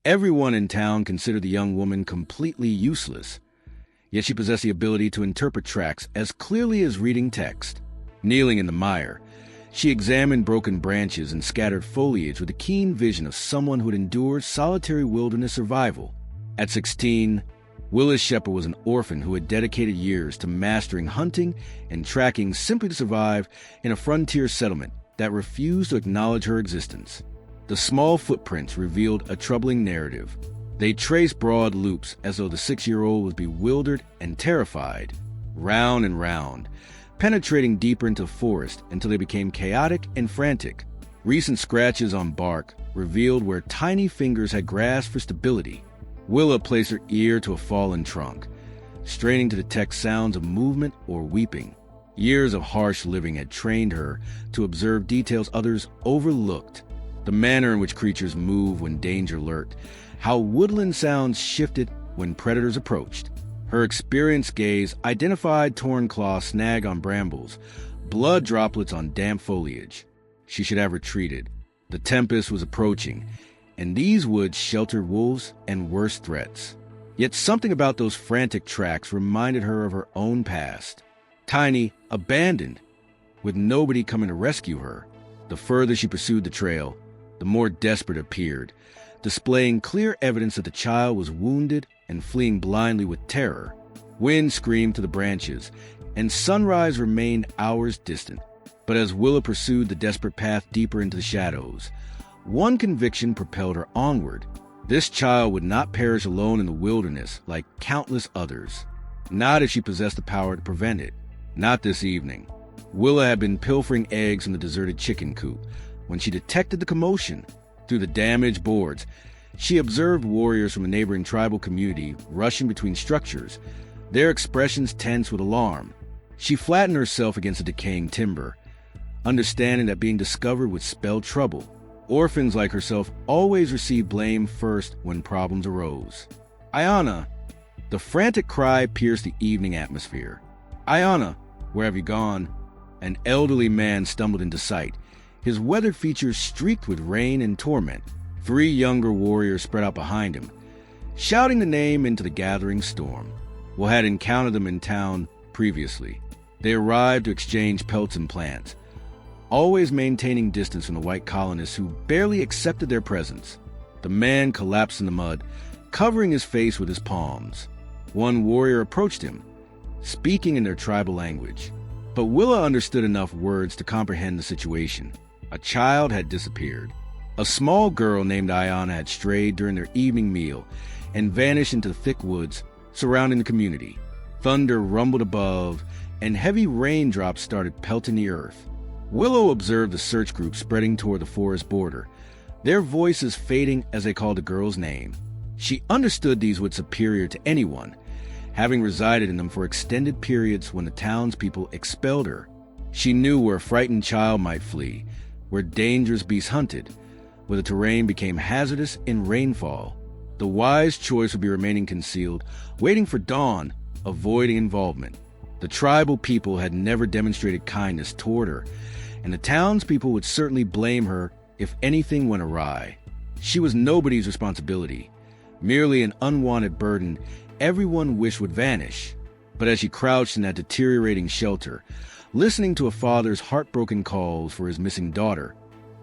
Everyone in town considered the young woman completely useless, yet she possessed the ability to interpret tracks as clearly as reading text. Kneeling in the mire, she examined broken branches and scattered foliage with the keen vision of someone who had endured solitary wilderness survival. At 16, Willa Shepard was an orphan who had dedicated years to mastering hunting and tracking simply to survive in a frontier settlement that refused to acknowledge her existence. The small footprints revealed a troubling narrative. They traced broad loops as though the 6-year-old was bewildered and terrified, round and round, penetrating deeper into the forest until they became chaotic and frantic. Recent scratches on bark revealed where tiny fingers had grasped for stability. Willa placed her ear to a fallen trunk, straining to detect sounds of movement or weeping. Years of harsh living had trained her to observe details others overlooked. The manner in which creatures move when danger lurked, how woodland sounds shifted when predators approached. Her experienced gaze identified torn claws snag on brambles, blood droplets on damp foliage. She should have retreated. The tempest was approaching, and these woods sheltered wolves and worse threats. Yet something about those frantic tracks reminded her of her own past. Tiny, abandoned, with nobody coming to rescue her. The further she pursued the trail, the more desperate it appeared, displaying clear evidence that the child was wounded and fleeing blindly with terror. Wind screamed through the branches, and sunrise remained hours distant. But as Willa pursued the desperate path deeper into the shadows, one conviction propelled her onward. This child would not perish alone in the wilderness like countless others. Not if she possessed the power to prevent it. Not this evening. Willa had been pilfering eggs from the deserted chicken coop when she detected the commotion. Through the damaged boards, she observed warriors from a neighboring tribal community rushing between structures, their expressions tense with alarm. She flattened herself against the decaying timber, understanding that being discovered would spell trouble. Orphans like herself always received blame first when problems arose. Ayana! The frantic cry pierced the evening atmosphere. Ayana, where have you gone? An elderly man stumbled into sight, his weathered features streaked with rain and torment. 3 younger warriors spread out behind him, shouting the name into the gathering storm. Will had encountered them in town previously. They arrived to exchange pelts and plants, always maintaining distance from the white colonists who barely accepted their presence. The man collapsed in the mud, covering his face with his palms. One warrior approached him, speaking in their tribal language. But Willa understood enough words to comprehend the situation. A child had disappeared. A small girl named Ayana had strayed during their evening meal and vanished into the thick woods surrounding the community. Thunder rumbled above, and heavy raindrops started pelting the earth. Willow observed the search group spreading toward the forest border, their voices fading as they called the girl's name. She understood these woods superior to anyone, having resided in them for extended periods when the townspeople expelled her. She knew where a frightened child might flee, where dangerous beasts hunted, where the terrain became hazardous in rainfall. The wise choice would be remaining concealed, waiting for dawn, avoiding involvement. The tribal people had never demonstrated kindness toward her, and the townspeople would certainly blame her if anything went awry. She was nobody's responsibility, merely an unwanted burden everyone wished would vanish. But as she crouched in that deteriorating shelter, listening to a father's heartbroken calls for his missing daughter,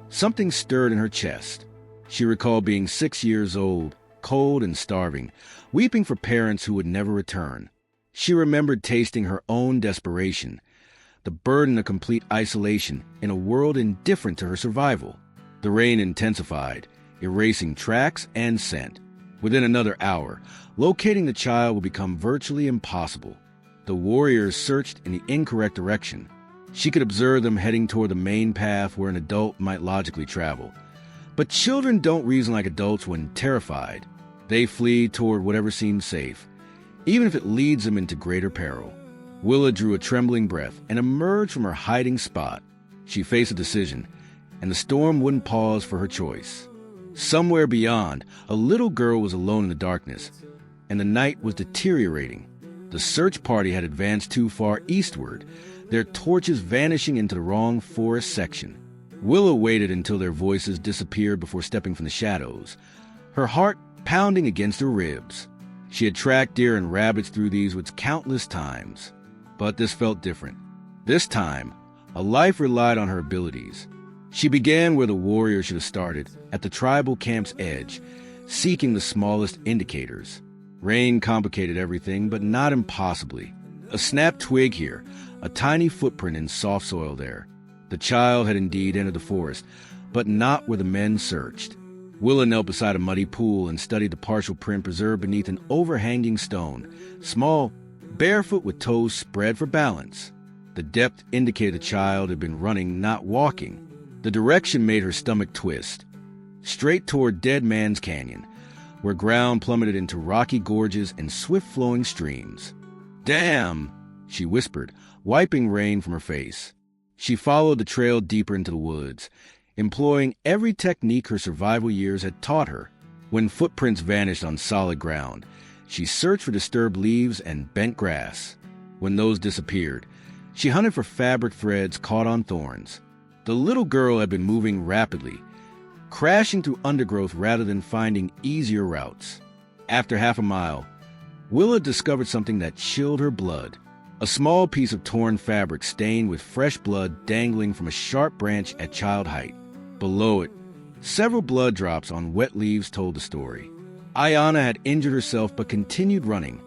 something stirred in her chest. She recalled being 6 years old, cold and starving, weeping for parents who would never return. She remembered tasting her own desperation, the burden of complete isolation in a world indifferent to her survival. The rain intensified, erasing tracks and scent. Within another hour, locating the child would become virtually impossible. The warriors searched in the incorrect direction. She could observe them heading toward the main path where an adult might logically travel. But children don't reason like adults when terrified. They flee toward whatever seems safe, even if it leads them into greater peril. Willa drew a trembling breath and emerged from her hiding spot. She faced a decision, and the storm wouldn't pause for her choice. Somewhere beyond, a little girl was alone in the darkness, and the night was deteriorating. The search party had advanced too far eastward, their torches vanishing into the wrong forest section. Willa waited until their voices disappeared before stepping from the shadows. Her heart pounding against her ribs. She had tracked deer and rabbits through these woods countless times, but this felt different. This time, a life relied on her abilities. She began where the warrior should have started, at the tribal camp's edge, seeking the smallest indicators. Rain complicated everything, but not impossibly. A snapped twig here, a tiny footprint in soft soil there. The child had indeed entered the forest, but not where the men searched. Willa knelt beside a muddy pool and studied the partial print preserved beneath an overhanging stone, small, barefoot with toes spread for balance. The depth indicated the child had been running, not walking. The direction made her stomach twist. Straight toward Dead Man's Canyon, where ground plummeted into rocky gorges and swift-flowing streams. "Damn!" she whispered, wiping rain from her face. She followed the trail deeper into the woods, employing every technique her survival years had taught her. When footprints vanished on solid ground, she searched for disturbed leaves and bent grass. When those disappeared, she hunted for fabric threads caught on thorns. The little girl had been moving rapidly, crashing through undergrowth rather than finding easier routes. After half a mile, Willa discovered something that chilled her blood. A small piece of torn fabric stained with fresh blood dangling from a sharp branch at child height. Below it, several blood drops on wet leaves told the story. Ayana had injured herself but continued running,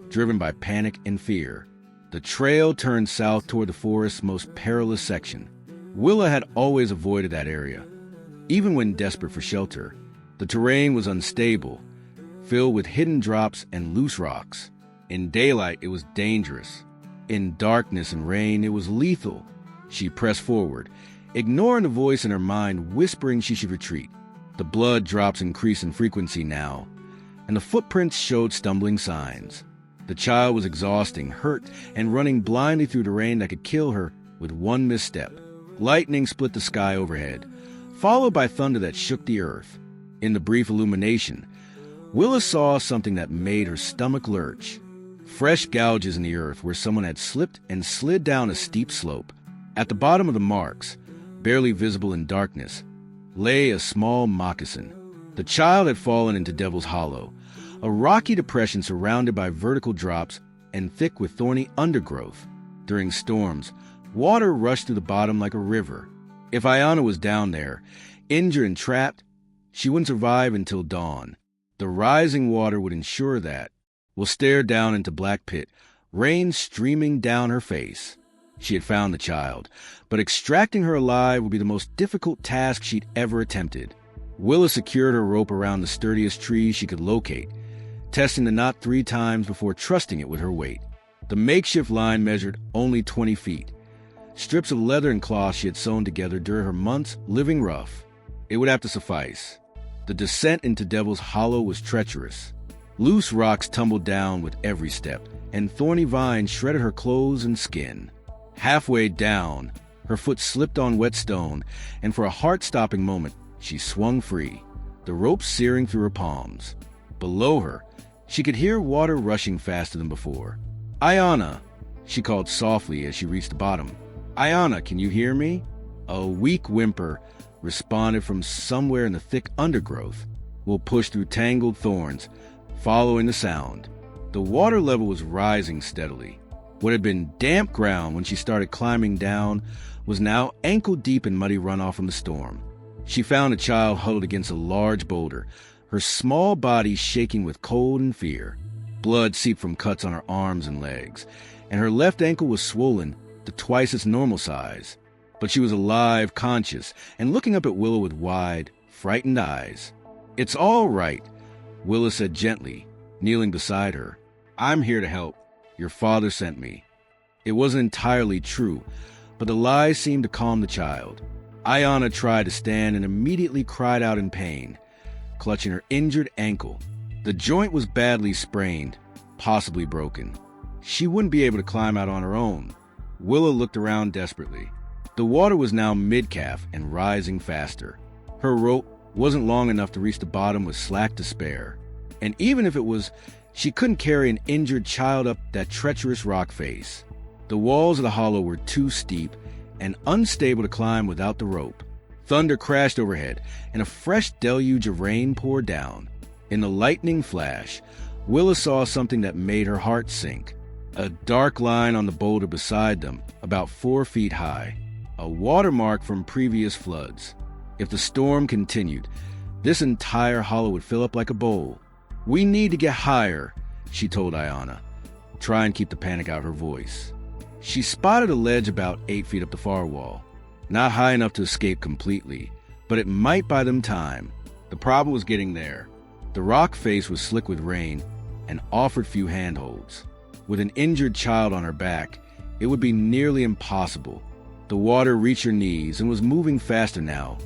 driven by panic and fear. The trail turned south toward the forest's most perilous section. Willa had always avoided that area, even when desperate for shelter. The terrain was unstable, filled with hidden drops and loose rocks. In daylight, it was dangerous. In darkness and rain, it was lethal. She pressed forward, ignoring the voice in her mind whispering she should retreat. The blood drops increased in frequency now, and the footprints showed stumbling signs. The child was exhausting, hurt, and running blindly through the rain that could kill her with one misstep. Lightning split the sky overhead, followed by thunder that shook the earth. In the brief illumination, Willa saw something that made her stomach lurch. Fresh gouges in the earth where someone had slipped and slid down a steep slope. At the bottom of the marks, barely visible in darkness, lay a small moccasin. The child had fallen into Devil's Hollow, a rocky depression surrounded by vertical drops and thick with thorny undergrowth. During storms, water rushed through the bottom like a river. If Ayana was down there, injured and trapped, she wouldn't survive until dawn. The rising water would ensure that. Will stare down into black pit, rain streaming down her face. She had found the child, but extracting her alive would be the most difficult task she'd ever attempted. Willa secured her rope around the sturdiest tree she could locate, testing the knot 3 times before trusting it with her weight. The makeshift line measured only 20 feet. Strips of leather and cloth she had sewn together during her months living rough. It would have to suffice. The descent into Devil's Hollow was treacherous. Loose rocks tumbled down with every step, and thorny vines shredded her clothes and skin. Halfway down, her foot slipped on wet stone, and for a heart-stopping moment, she swung free, the rope searing through her palms. Below her, she could hear water rushing faster than before. "Ayana," she called softly as she reached the bottom. "Ayana, can you hear me?" A weak whimper responded from somewhere in the thick undergrowth. Will pushed through tangled thorns, following the sound. The water level was rising steadily. What had been damp ground when she started climbing down was now ankle-deep in muddy runoff from the storm. She found a child huddled against a large boulder, her small body shaking with cold and fear. Blood seeped from cuts on her arms and legs, and her left ankle was swollen to twice its normal size. But she was alive, conscious, and looking up at Willa with wide, frightened eyes. "It's all right," Willa said gently, kneeling beside her. "I'm here to help. Your father sent me." It wasn't entirely true, but the lies seemed to calm the child. Ayana tried to stand and immediately cried out in pain, clutching her injured ankle. The joint was badly sprained, possibly broken. She wouldn't be able to climb out on her own. Willa looked around desperately. The water was now mid-calf and rising faster. Her rope wasn't long enough to reach the bottom with slack to spare. And even if it was, she couldn't carry an injured child up that treacherous rock face. The walls of the hollow were too steep and unstable to climb without the rope. Thunder crashed overhead, and a fresh deluge of rain poured down. In the lightning flash, Willa saw something that made her heart sink. A dark line on the boulder beside them, about 4 feet high. A watermark from previous floods. If the storm continued, this entire hollow would fill up like a bowl. "We need to get higher," she told Ayana. Try and keep the panic out of her voice. She spotted a ledge about 8 feet up the far wall. Not high enough to escape completely, but it might buy them time. The problem was getting there. The rock face was slick with rain and offered few handholds. With an injured child on her back, it would be nearly impossible. The water reached her knees and was moving faster now,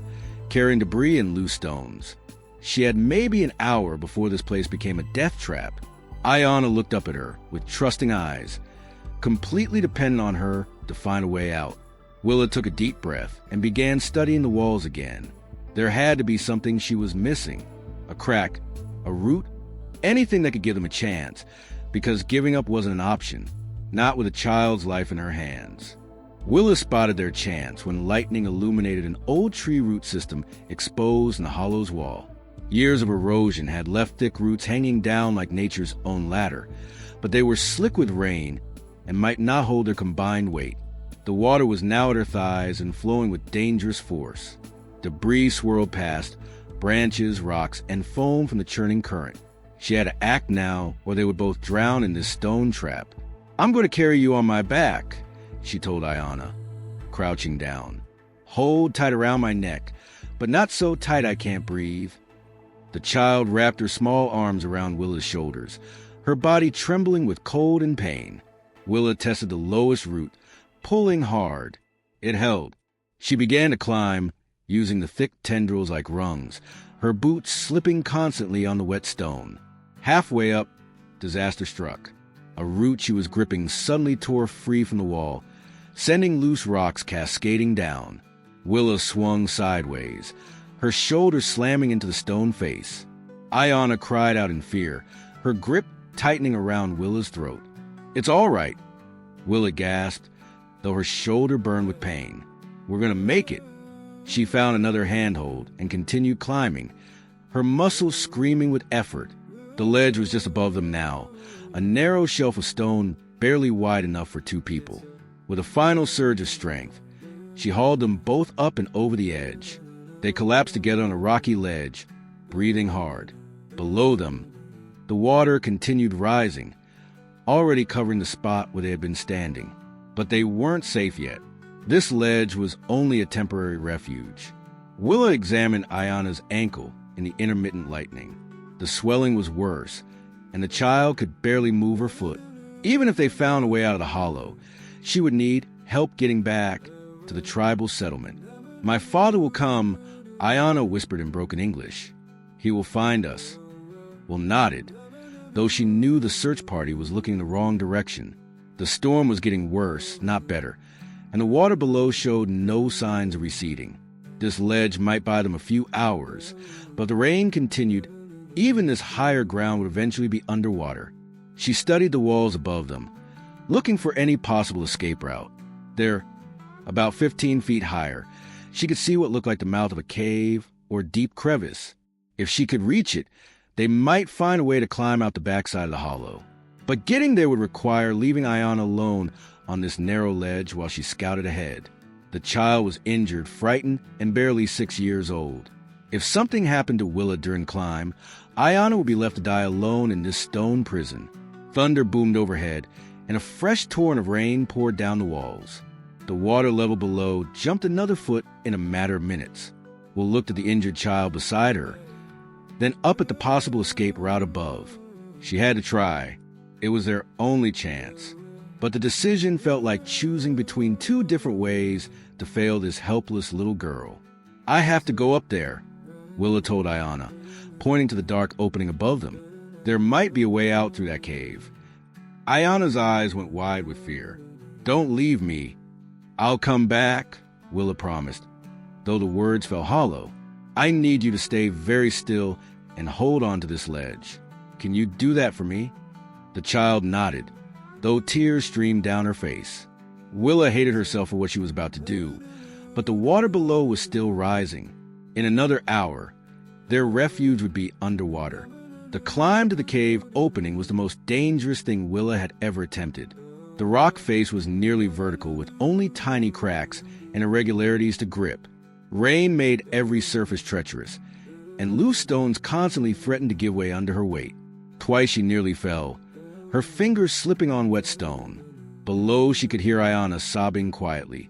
carrying debris and loose stones. She had maybe an hour before this place became a death trap. Ayana looked up at her with trusting eyes, completely dependent on her to find a way out. Willa took a deep breath and began studying the walls again. There had to be something she was missing. A crack, a root, anything that could give them a chance, because giving up wasn't an option, not with a child's life in her hands. Willa spotted their chance when lightning illuminated an old tree root system exposed in the hollow's wall. Years of erosion had left thick roots hanging down like nature's own ladder, but they were slick with rain and might not hold their combined weight. The water was now at her thighs and flowing with dangerous force. Debris swirled past, branches, rocks, and foam from the churning current. She had to act now, or they would both drown in this stone trap. "I'm going to carry you on my back," she told Ayana, crouching down. "Hold tight around my neck, but not so tight I can't breathe." The child wrapped her small arms around Willa's shoulders, her body trembling with cold and pain. Willa tested the lowest root, pulling hard. It held. She began to climb, using the thick tendrils like rungs, her boots slipping constantly on the wet stone. Halfway up, disaster struck. A root she was gripping suddenly tore free from the wall, sending loose rocks cascading down. Willa swung sideways, her shoulders slamming into the stone face. Ayana cried out in fear, her grip tightening around Willa's throat. "It's all right," Willa gasped, though her shoulder burned with pain. "We're going to make it." She found another handhold and continued climbing, her muscles screaming with effort. The ledge was just above them now, a narrow shelf of stone barely wide enough for 2 people. With a final surge of strength, she hauled them both up and over the edge. They collapsed together on a rocky ledge, breathing hard. Below them, the water continued rising, already covering the spot where they had been standing. But they weren't safe yet. This ledge was only a temporary refuge. Willa examined Ayana's ankle in the intermittent lightning. The swelling was worse, and the child could barely move her foot. Even if they found a way out of the hollow, she would need help getting back to the tribal settlement. "My father will come," Ayana whispered in broken English. "He will find us." Will nodded, though she knew the search party was looking in the wrong direction. The storm was getting worse, not better, and the water below showed no signs of receding. This ledge might buy them a few hours, but the rain continued. Even this higher ground would eventually be underwater. She studied the walls above them, looking for any possible escape route. They're about 15 feet higher. She could see what looked like the mouth of a cave or deep crevice. If she could reach it, they might find a way to climb out the backside of the hollow. But getting there would require leaving Ayana alone on this narrow ledge while she scouted ahead. The child was injured, frightened, and barely 6 years old. If something happened to Willa during climb, Ayana would be left to die alone in this stone prison. Thunder boomed overhead, and a fresh torrent of rain poured down the walls. The water level below jumped another foot in a matter of minutes. Will looked at the injured child beside her, then up at the possible escape route above. She had to try. It was their only chance. But the decision felt like choosing between 2 different ways to fail this helpless little girl. "I have to go up there," Willa told Ayana, pointing to the dark opening above them. There might be a way out through that cave. Ayana's eyes went wide with fear. "Don't leave me." "I'll come back," Willa promised, though the words fell hollow. "I need you to stay very still and hold on to this ledge. Can you do that for me?" The child nodded, though tears streamed down her face. Willa hated herself for what she was about to do, but the water below was still rising. In another hour, their refuge would be underwater. The climb to the cave opening was the most dangerous thing Willa had ever attempted. The rock face was nearly vertical with only tiny cracks and irregularities to grip. Rain made every surface treacherous, and loose stones constantly threatened to give way under her weight. Twice she nearly fell, her fingers slipping on wet stone. Below she could hear Ayana sobbing quietly,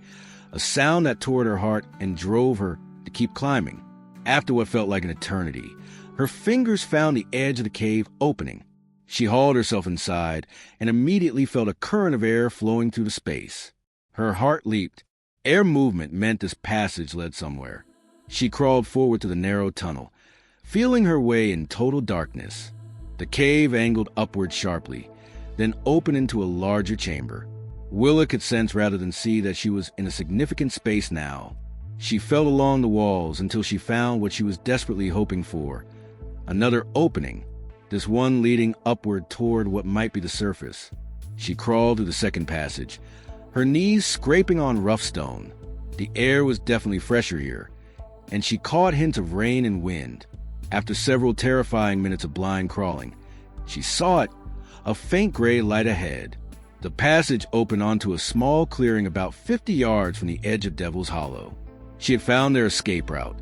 a sound that tore at her heart and drove her to keep climbing. After what felt like an eternity, her fingers found the edge of the cave opening. She hauled herself inside and immediately felt a current of air flowing through the space. Her heart leaped. Air movement meant this passage led somewhere. She crawled forward to the narrow tunnel, feeling her way in total darkness. The cave angled upward sharply, then opened into a larger chamber. Willa could sense rather than see that she was in a significant space now. She felt along the walls until she found what she was desperately hoping for. Another opening, this one leading upward toward what might be the surface. She crawled through the second passage, her knees scraping on rough stone. The air was definitely fresher here, and she caught hints of rain and wind. After several terrifying minutes of blind crawling, she saw it, a faint gray light ahead. The passage opened onto a small clearing about 50 yards from the edge of Devil's Hollow. She had found their escape route,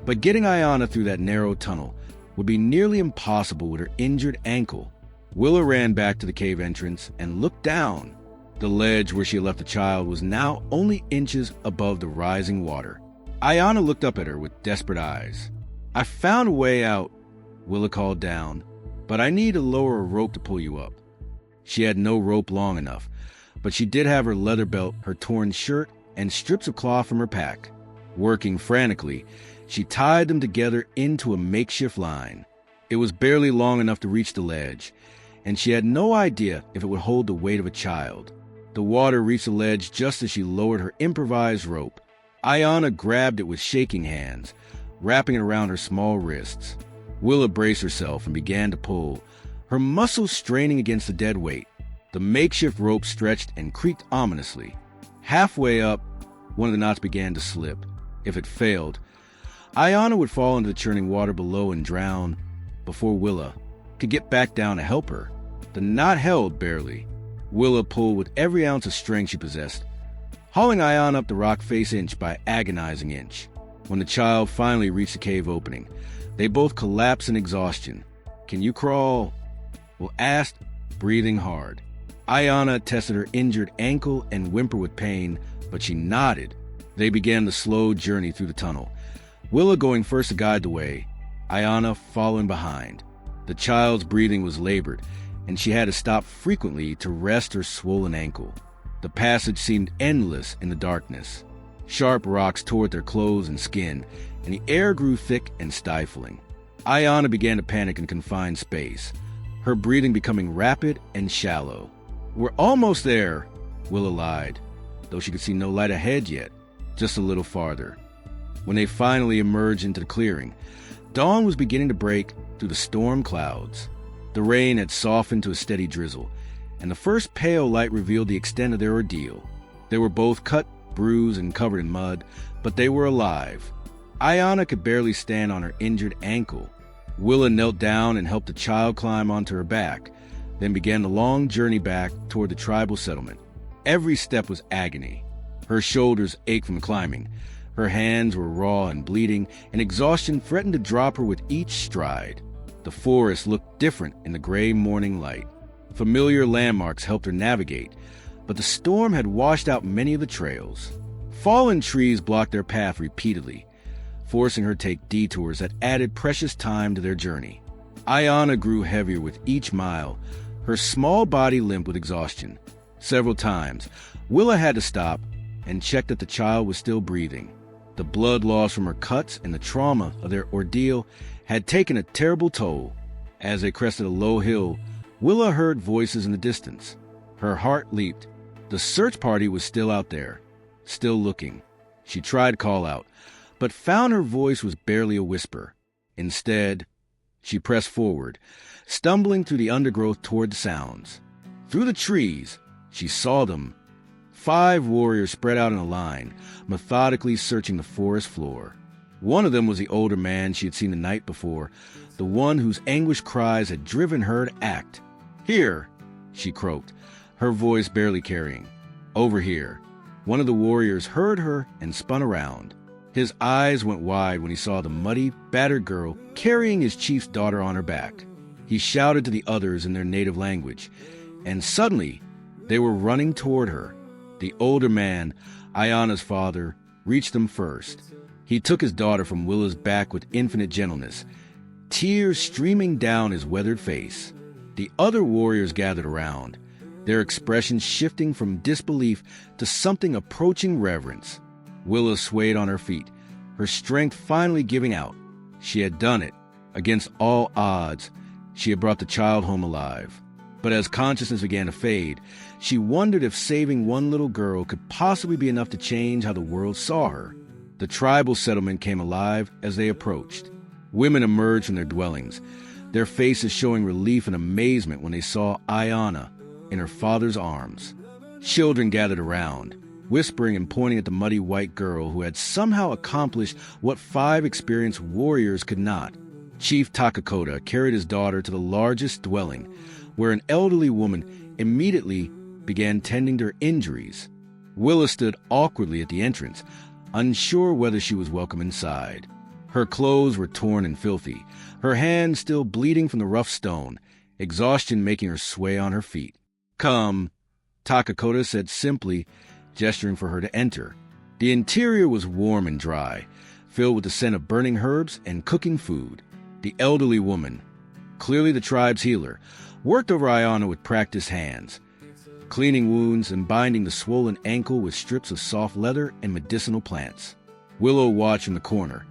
but getting Ayana through that narrow tunnel would be nearly impossible with her injured ankle. Willa ran back to the cave entrance and looked down. The ledge where she had left the child was now only inches above the rising water. Ayana looked up at her with desperate eyes. "I found a way out," Willa called down, "but I need to lower a rope to pull you up." She had no rope long enough, but she did have her leather belt, her torn shirt, and strips of cloth from her pack. Working frantically, she tied them together into a makeshift line. It was barely long enough to reach the ledge, and she had no idea if it would hold the weight of a child. The water reached the ledge just as she lowered her improvised rope. Ayana grabbed it with shaking hands, wrapping it around her small wrists. Willa braced herself and began to pull, her muscles straining against the dead weight. The makeshift rope stretched and creaked ominously. Halfway up, one of the knots began to slip. If it failed, Ayana would fall into the churning water below and drown before Willa could get back down to help her. The knot held barely. Willa pulled with every ounce of strength she possessed, hauling Ayana up the rock face inch by agonizing inch. When the child finally reached the cave opening, they both collapsed in exhaustion. "Can you crawl?" Will asked, breathing hard. Ayana tested her injured ankle and whimpered with pain, but she nodded. They began the slow journey through the tunnel, Willa going first to guide the way, Ayana following behind. The child's breathing was labored, and she had to stop frequently to rest her swollen ankle. The passage seemed endless in the darkness. Sharp rocks tore at their clothes and skin, and the air grew thick and stifling. Ayana began to panic in confined space, her breathing becoming rapid and shallow. "We're almost there," Willa lied, though she could see no light ahead yet, just a little farther. When they finally emerged into the clearing, dawn was beginning to break through the storm clouds. The rain had softened to a steady drizzle, and the first pale light revealed the extent of their ordeal. They were both cut, bruised, and covered in mud, but they were alive. Ayana could barely stand on her injured ankle. Willa knelt down and helped the child climb onto her back, then began the long journey back toward the tribal settlement. Every step was agony. Her shoulders ached from climbing, her hands were raw and bleeding, and exhaustion threatened to drop her with each stride. The forest looked different in the gray morning light. Familiar landmarks helped her navigate, but the storm had washed out many of the trails. Fallen trees blocked their path repeatedly, forcing her to take detours that added precious time to their journey. Ayana grew heavier with each mile, her small body limp with exhaustion. Several times, Willa had to stop and check that the child was still breathing. The blood loss from her cuts and the trauma of their ordeal had taken a terrible toll. As they crested a low hill, Willa heard voices in the distance. Her heart leaped. The search party was still out there, still looking. She tried to call out, but found her voice was barely a whisper. Instead, she pressed forward, stumbling through the undergrowth toward the sounds. Through the trees, she saw them. 5 warriors spread out in a line, methodically searching the forest floor. One of them was the older man she had seen the night before, the one whose anguished cries had driven her to act. "Here," she croaked, her voice barely carrying. "Over here." One of the warriors heard her and spun around. His eyes went wide when he saw the muddy, battered girl carrying his chief's daughter on her back. He shouted to the others in their native language, and suddenly they were running toward her. The older man, Ayana's father, reached them first. He took his daughter from Willa's back with infinite gentleness, tears streaming down his weathered face. The other warriors gathered around, their expressions shifting from disbelief to something approaching reverence. Willa swayed on her feet, her strength finally giving out. She had done it. Against all odds, she had brought the child home alive. But as consciousness began to fade, she wondered if saving one little girl could possibly be enough to change how the world saw her. The tribal settlement came alive as they approached. Women emerged from their dwellings, their faces showing relief and amazement when they saw Ayana in her father's arms. Children gathered around, whispering and pointing at the muddy white girl who had somehow accomplished what 5 experienced warriors could not. Chief Takakota carried his daughter to the largest dwelling, where an elderly woman immediately began tending to her injuries. Willa stood awkwardly at the entrance, unsure whether she was welcome inside. Her clothes were torn and filthy, her hands still bleeding from the rough stone, exhaustion making her sway on her feet. "Come," Takakota said simply, gesturing for her to enter. The interior was warm and dry, filled with the scent of burning herbs and cooking food. The elderly woman, clearly the tribe's healer, worked over Ayana with practiced hands, cleaning wounds and binding the swollen ankle with strips of soft leather and medicinal plants. Willow watched in the corner,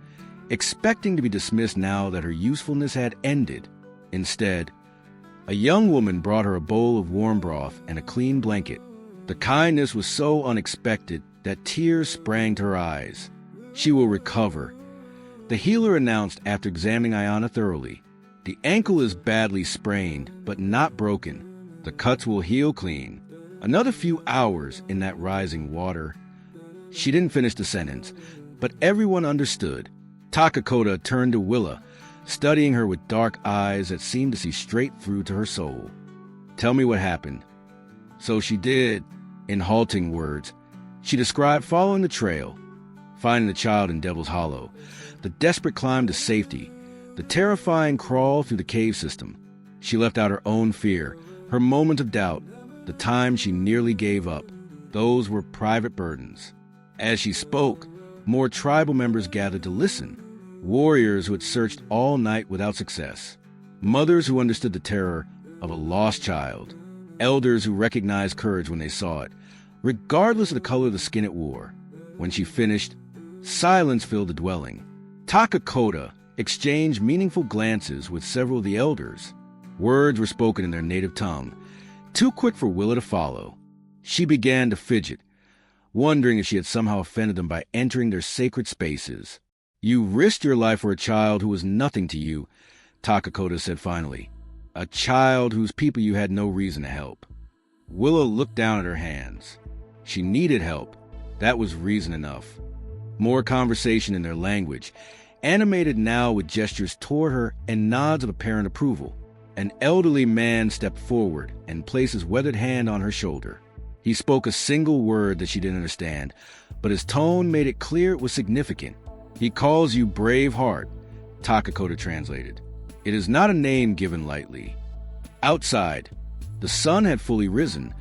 expecting to be dismissed now that her usefulness had ended. Instead, a young woman brought her a bowl of warm broth and a clean blanket. The kindness was so unexpected that tears sprang to her eyes. "She will recover," the healer announced after examining Ayana thoroughly. "The ankle is badly sprained, but not broken. The cuts will heal clean. Another few hours in that rising water." She didn't finish the sentence, but everyone understood. Takakota turned to Willa, studying her with dark eyes that seemed to see straight through to her soul. "Tell me what happened." "So she did," in halting words. She described following the trail, finding the child in Devil's Hollow, the desperate climb to safety, the terrifying crawl through the cave system. She left out her own fear, her moment of doubt, the time she nearly gave up. Those were private burdens. As she spoke, more tribal members gathered to listen. Warriors who had searched all night without success. Mothers who understood the terror of a lost child. Elders who recognized courage when they saw it, regardless of the color of the skin it wore. When she finished, silence filled the dwelling. Takakota exchanged meaningful glances with several of the elders. Words were spoken in their native tongue, too quick for Willa to follow. She began to fidget, wondering if she had somehow offended them by entering their sacred spaces. "You risked your life for a child who was nothing to you," Takakota said finally. "A child whose people you had no reason to help." Willa looked down at her hands. She needed help. That was reason enough. More conversation in their language, animated now with gestures toward her and nods of apparent approval. An elderly man stepped forward and placed his weathered hand on her shoulder. He spoke a single word that she didn't understand, but his tone made it clear it was significant. "He calls you Braveheart," Takakota translated. "It is not a name given lightly." Outside, the sun had fully risen,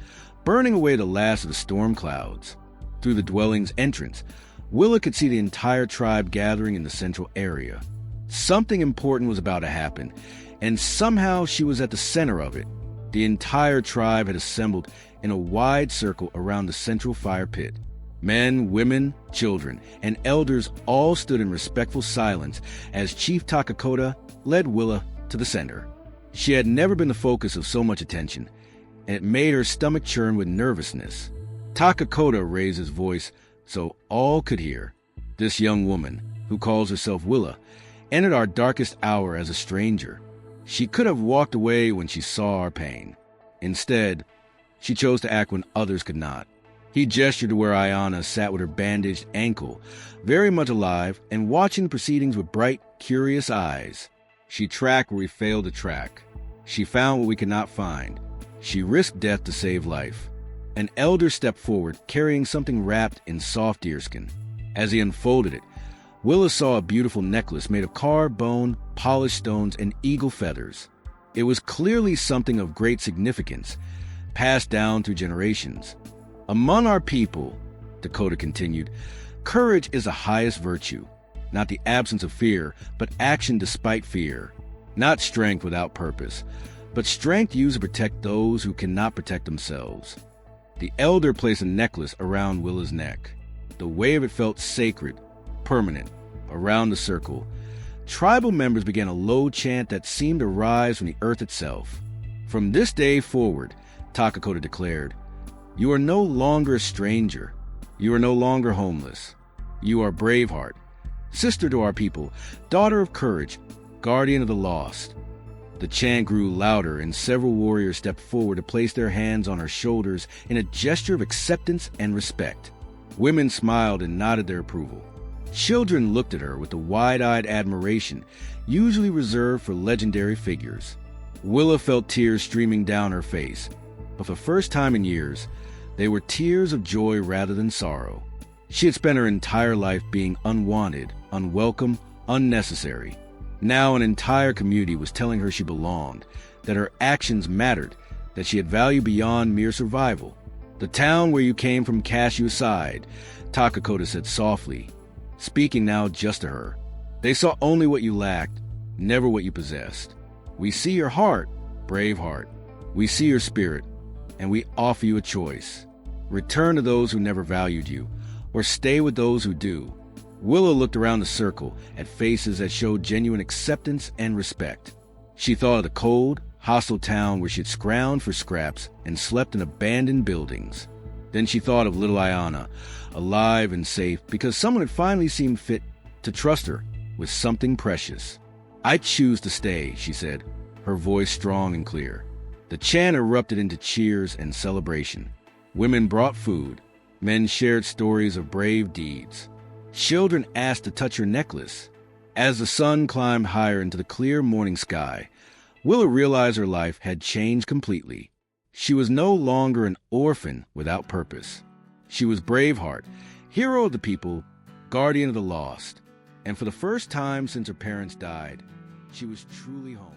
burning away the last of the storm clouds. Through the dwelling's entrance, Willa could see the entire tribe gathering in the central area. Something important was about to happen, and somehow she was at the center of it. The entire tribe had assembled in a wide circle around the central fire pit. Men, women, children, and elders all stood in respectful silence as Chief Takakota led Willa to the center. She had never been the focus of so much attention, and it made her stomach churn with nervousness. Takakota raised his voice so all could hear. "This young woman, who calls herself Willa, entered our darkest hour as a stranger. She could have walked away when she saw our pain. Instead, she chose to act when others could not." He gestured to where Ayana sat with her bandaged ankle, very much alive and watching the proceedings with bright, curious eyes. She tracked where we failed to track. She found what we could not find. She risked death to save life. An elder stepped forward, carrying something wrapped in soft deerskin. As he unfolded it, Willa saw a beautiful necklace made of carved bone, polished stones, and eagle feathers. It was clearly something of great significance, passed down through generations. Among our people, Dakota continued, courage is the highest virtue. Not the absence of fear, but action despite fear. Not strength without purpose, but strength used to protect those who cannot protect themselves. The elder placed a necklace around Willa's neck. The weight of it felt sacred, permanent. Around the circle, tribal members began a low chant that seemed to rise from the earth itself. From this day forward, Takakota declared, you are no longer a stranger. You are no longer homeless. You are Braveheart, sister to our people, daughter of courage, guardian of the lost. The chant grew louder, and several warriors stepped forward to place their hands on her shoulders in a gesture of acceptance and respect. Women smiled and nodded their approval. Children looked at her with the wide-eyed admiration usually reserved for legendary figures. Willa felt tears streaming down her face, but for the first time in years, they were tears of joy rather than sorrow. She had spent her entire life being unwanted, unwelcome, unnecessary. Now an entire community was telling her she belonged, that her actions mattered, that she had value beyond mere survival. The town where you came from cast you aside, Takakota said softly, speaking now just to her. They saw only what you lacked, never what you possessed. We see your heart, Braveheart. We see your spirit, and we offer you a choice. Return to those who never valued you, or stay with those who do. Willa looked around the circle at faces that showed genuine acceptance and respect. She thought of the cold, hostile town where she had scrounged for scraps and slept in abandoned buildings. Then she thought of little Ayana, alive and safe because someone had finally seemed fit to trust her with something precious. I choose to stay, she said, her voice strong and clear. The chant erupted into cheers and celebration. Women brought food. Men shared stories of brave deeds. Children asked to touch her necklace. As the sun climbed higher into the clear morning sky, Willa realized her life had changed completely. She was no longer an orphan without purpose. She was Braveheart, hero of the people, guardian of the lost. And for the first time since her parents died, she was truly home.